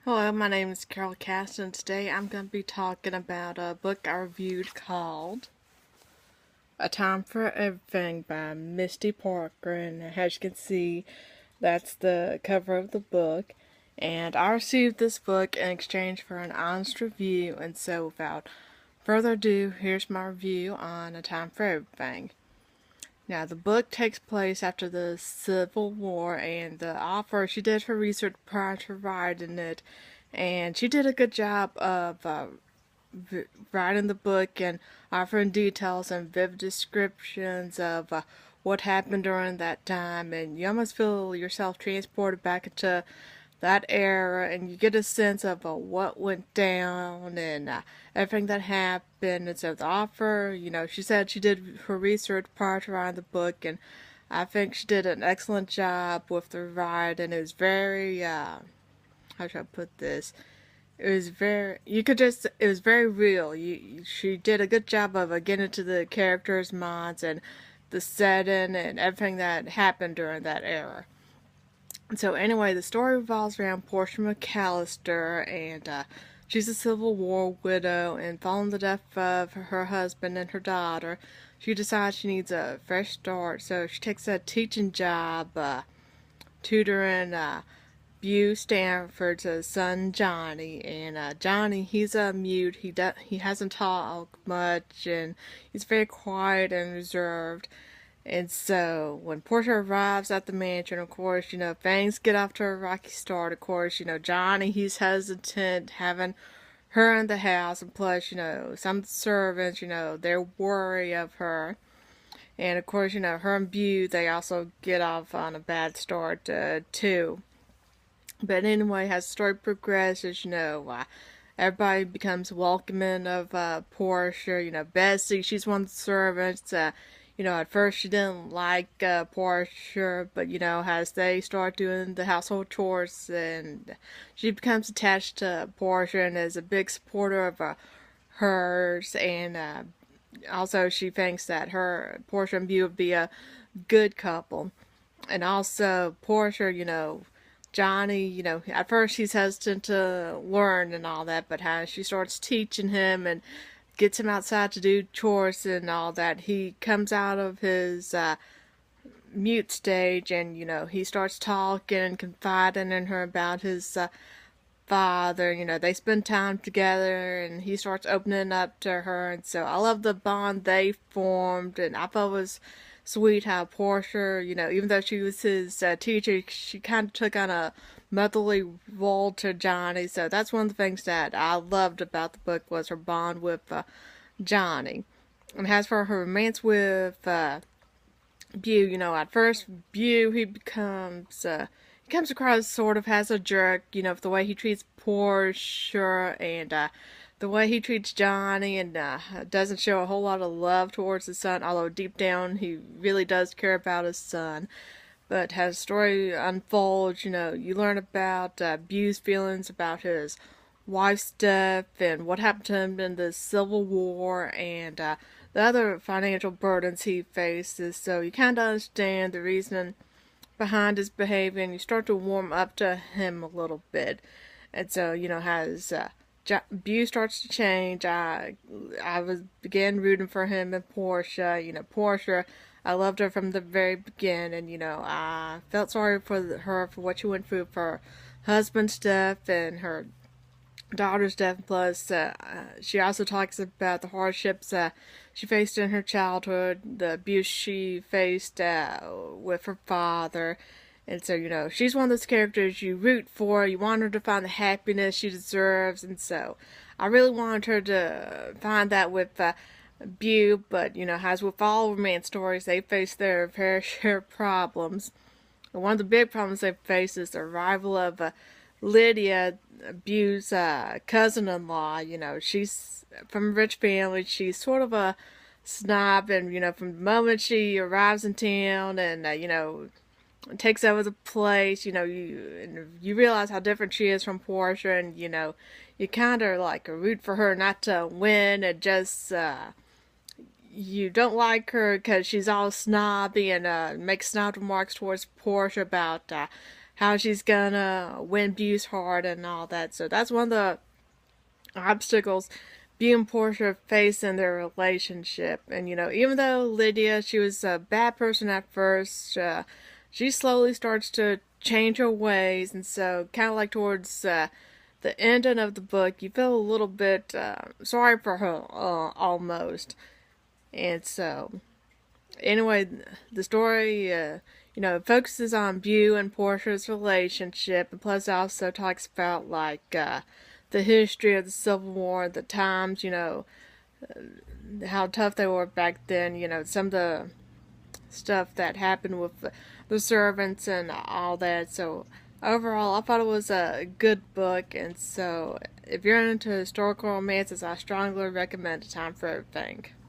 Hello, my name is Carol Cass, and today I'm going to be talking about a book I reviewed called A Time for Everything by Misty Parker. And as you can see, that's the cover of the book. And I received this book in exchange for an honest review, and so without further ado, here's my review on A Time for Everything. Now, the book takes place after the Civil War, and the author, she did her research prior to writing it, and she did a good job of writing the book and offering details and vivid descriptions of what happened during that time, and you almost feel yourself transported back into that era, and you get a sense of what went down and everything that happened. And so the author, she said she did her research prior to writing the book, and I think she did an excellent job with the writing. It was very, how should I put this? It was very, it was very real. She did a good job of getting into the characters' minds and the setting and everything that happened during that era. So anyway, the story revolves around Portia McAllister, and she's a Civil War widow, and following the death of her husband and her daughter, she decides she needs a fresh start, so she takes a teaching job, tutoring Beau Stanford's son Johnny, and Johnny, he's a mute. He hasn't talked much, and he's very quiet and reserved. And so when Portia arrives at the mansion, of course, things get off to a rocky start. Of course, Johnny, he's hesitant having her in the house, and plus, some of the servants, they're worried of her. And of course, her and Beau, they also get off on a bad start, too. But anyway, as the story progresses, everybody becomes welcoming of Portia. Bessie, she's one of the servants. At first she didn't like Portia, but as they start doing the household chores, and she becomes attached to Portia and is a big supporter of hers. And also, she thinks that Portia and Beau would be a good couple. And also, Portia, Johnny, at first he's hesitant to learn and all that, but as she starts teaching him and gets him outside to do chores and all that, he comes out of his mute stage, and, he starts talking and confiding in her about his father. They spend time together, and he starts opening up to her, and so I love the bond they formed, and I thought it was sweet how Portia, even though she was his teacher, she kind of took on a motherly role to Johnny. So that's one of the things that I loved about the book was her bond with Johnny. And as for her romance with Beau, at first Beau, he comes across sort of as a jerk, for the way he treats Portia and the way he treats Johnny, and doesn't show a whole lot of love towards his son, although deep down he really does care about his son. But as the story unfolds, you learn about Beau's feelings about his wife's death and what happened to him in the Civil War, and the other financial burdens he faces. So you kind of understand the reason behind his behavior, and you start to warm up to him a little bit. And so, as Beau starts to change, began rooting for him and Portia. Portia, I loved her from the very beginning, and I felt sorry for her for what she went through for her husband's death and her daughter's death. Plus, she also talks about the hardships she faced in her childhood, the abuse she faced with her father. And so, she's one of those characters you root for. You want her to find the happiness she deserves. And so, I really wanted her to find that with Beau. But, as with all romance stories, they face their fair share of problems. And one of the big problems they face is the arrival of Lydia, Beau's cousin-in-law. She's from a rich family. She's sort of a snob, and from the moment she arrives in town and takes over the place, you realize how different she is from Portia, and you kind of like root for her not to win, and just you don't like her because she's all snobby and makes snob remarks towards Portia about how she's gonna win Bue's heart and all that. So that's one of the obstacles Bue and Portia face in their relationship. And even though Lydia, she was a bad person at first, she slowly starts to change her ways, and so kind of like towards the ending of the book, you feel a little bit sorry for her, almost. And so, anyway, the story, focuses on Bue and Portia's relationship, and plus also talks about like the history of the Civil War, the times, how tough they were back then. Some of the stuff that happened with the servants and all that. So overall, I thought it was a good book, and so if you're into historical romances, I strongly recommend A Time for Everything.